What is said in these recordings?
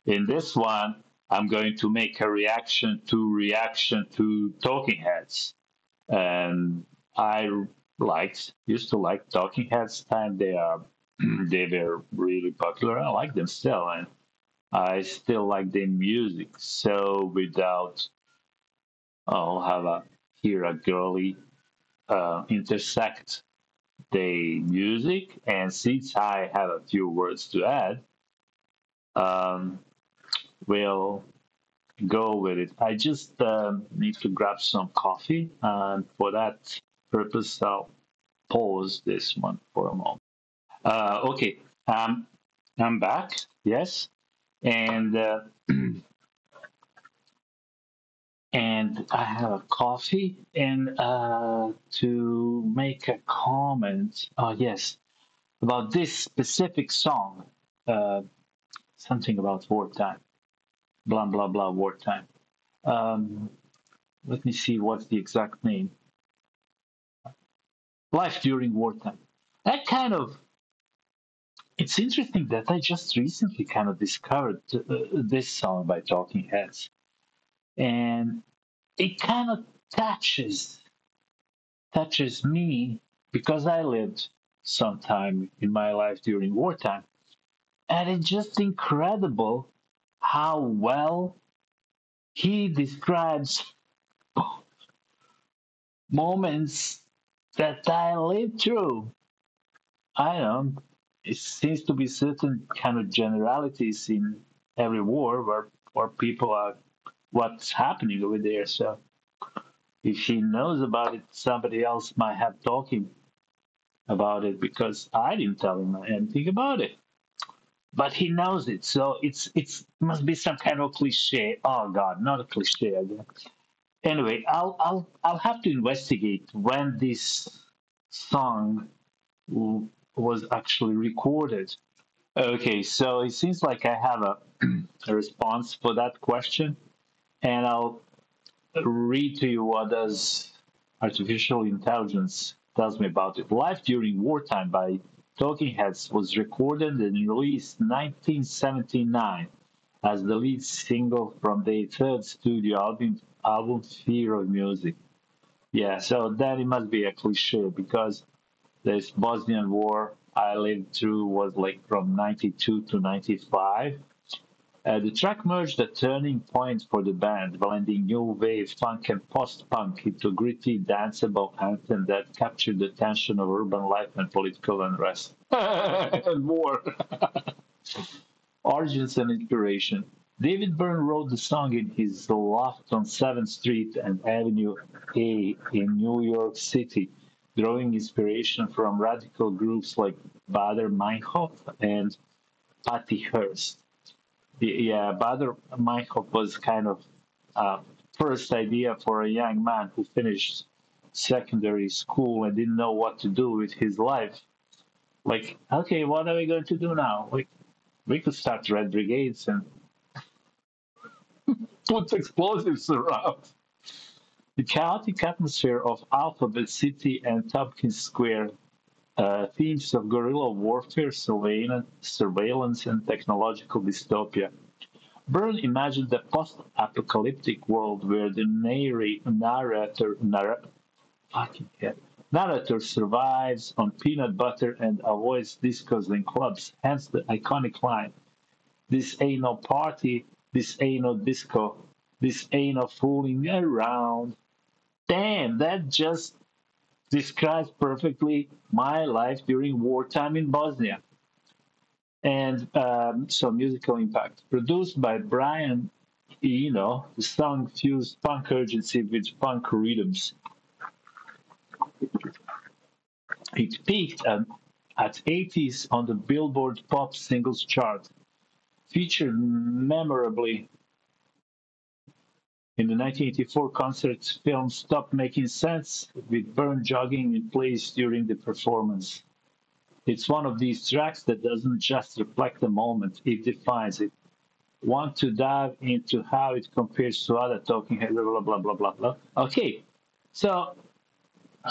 In this one, I'm going to make a reaction to Talking Heads, and I used to like Talking Heads time they are they were really popular. I like them still, and I still like their music. So without I'll have a here a girly intersect the music, and since I have a few words to add, um, we'll go with it. I just need to grab some coffee, and for that purpose, I'll pause this one for a moment. Okay, I'm back. Yes, and and I have a coffee, and to make a comment. Oh yes, about this specific song. Uh, Something about wartime. Blah blah blah wartime. Um, Let me see what's the exact name. Life during wartime. That kind of it's interesting that I just recently kind of discovered this song by Talking Heads, and it kind of touches me because I lived some time in my life during wartime, and it's just incredible how well he describes moments that I lived through. I don't know. It seems to be certain kind of generalities in every war where people are what's happening over there. So if he knows about it, somebody else might have told him about it because I didn't tell him anything about it. But he knows it, so it's must be some kind of cliche. Oh God, not a cliche again. Anyway, I'll have to investigate when this song was actually recorded. Okay, so it seems like I have a response for that question, and I'll read to you what does artificial intelligence tells me about it. Life During Wartime by Talking Heads was recorded and released 1979 as the lead single from their third studio album Fear of Music. Yeah, so that it must be a cliche because this Bosnian war I lived through was like from 92 to 95. The track marked a turning point for the band, blending new wave funk and post-punk into a gritty, danceable anthem that captured the tension of urban life and political unrest. And more. Origins and inspiration. David Byrne wrote the song in his loft on 7th Street and Avenue A in New York City, drawing inspiration from radical groups like Bader Meinhof and Patty Hearst. Yeah, Bader Meinhof was kind of uh, first idea for a young man who finished secondary school and didn't know what to do with his life. Like, okay, what are we going to do now? We could start Red Brigades and put explosives around. The chaotic atmosphere of Alphabet City and Tompkins Square, themes of guerrilla warfare, surveillance, and technological dystopia. Byrne imagined a post-apocalyptic world where the fucking hell, narrator survives on peanut butter and avoids discos and clubs, hence the iconic line, "This ain't no party, this ain't no disco, this ain't no fooling around." Damn, that just describes perfectly my life during wartime in Bosnia. And so musical impact. Produced by Brian Eno, the song fused punk urgency with punk rhythms. It peaked at 80s on the Billboard Pop Singles chart, featured memorably in the 1984 concert film Stop Making Sense, with Byrne jogging in place during the performance. It's one of these tracks that doesn't just reflect the moment, it defines it. Want to dive into how it compares to other talking heads, blah, blah, blah, blah, blah, blah. Okay, so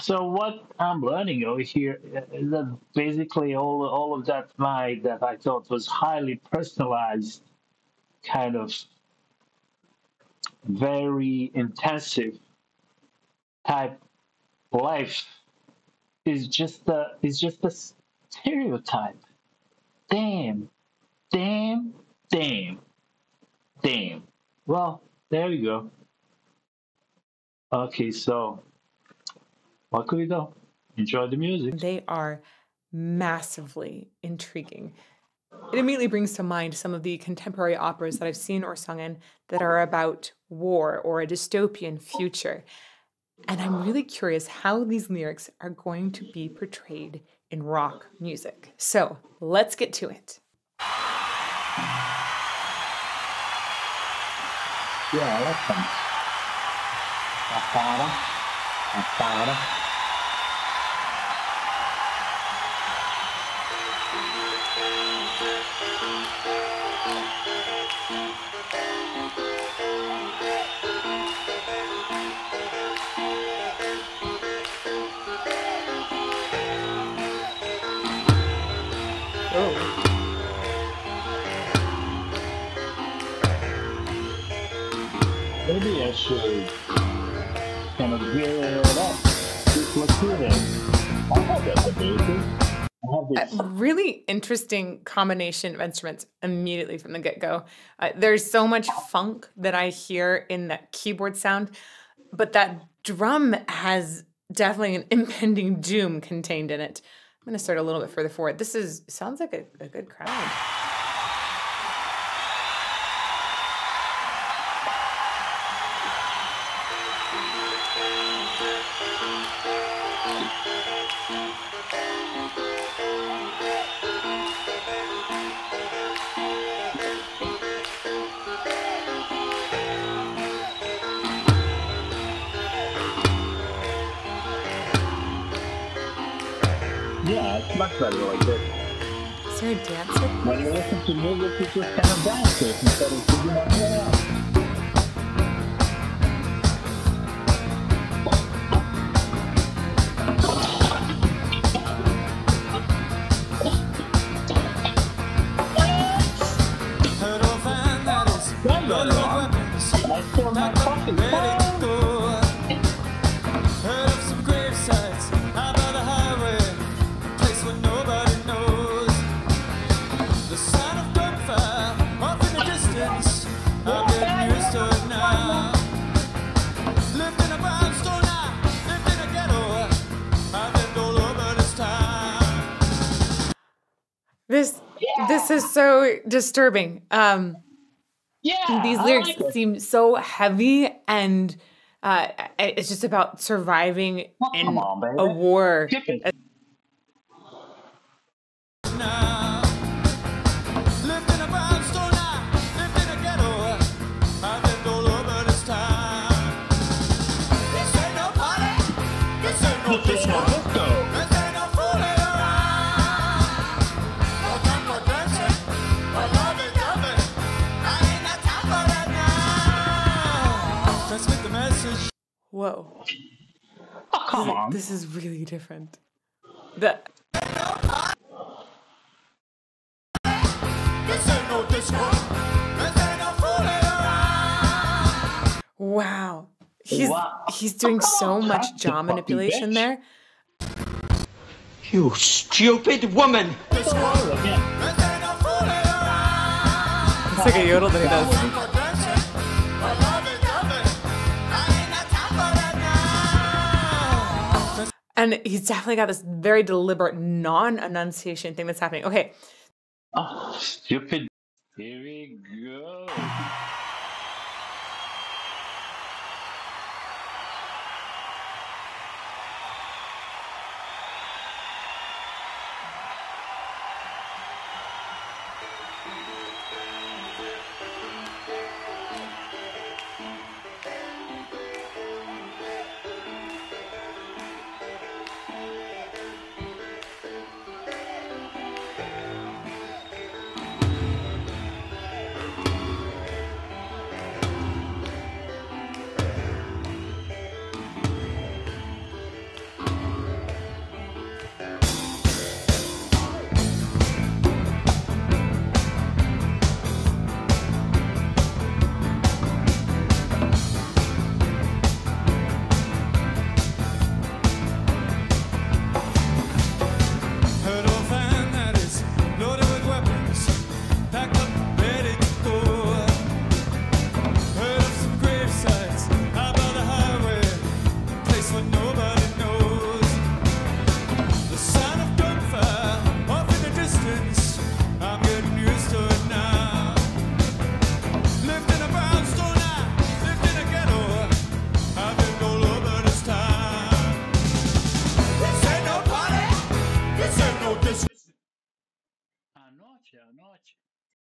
so what I'm learning over here is that basically all of that my that I thought was highly personalized kind of very intensive type life is just a stereotype. Damn, damn, damn, damn. Well, there you go. Okay, so what could we do? Enjoy the music. They are massively intriguing. It immediately brings to mind some of the contemporary operas that I've seen or sung in that are about war or a dystopian future. And I'm really curious how these lyrics are going to be portrayed in rock music. So let's get to it. Yeah, I like them. Apara, apara. Oh. Maybe I should kind of gear it up. Just look through it. I have that ability. I have A this. really interesting combination of instruments immediately from the get-go. There's so much funk that I hear in that keyboard sound, but that drum has definitely an impending doom contained in it. I'm going to start a little bit further forward. This sounds like a good crowd. Yeah, it's much better like this. Is there a dancer? When you listen to music, you just kind of dance to it instead of figuring out yeah. Done that wrong. I still not fucking This is so disturbing. Yeah, These I lyrics like it. seem so heavy, and it's just about surviving Well, in come on, baby. a war. Skip it. This is no disco. Whoa, Oh, come on. this is really different. The wow, Wow. he's doing Come so on, much cut the jaw fucking manipulation bitch. there. You stupid woman! It's all again. It's like a yodel that he does. And he's definitely got this very deliberate non-enunciation thing that's happening. Okay, Oh, stupid. Here we go.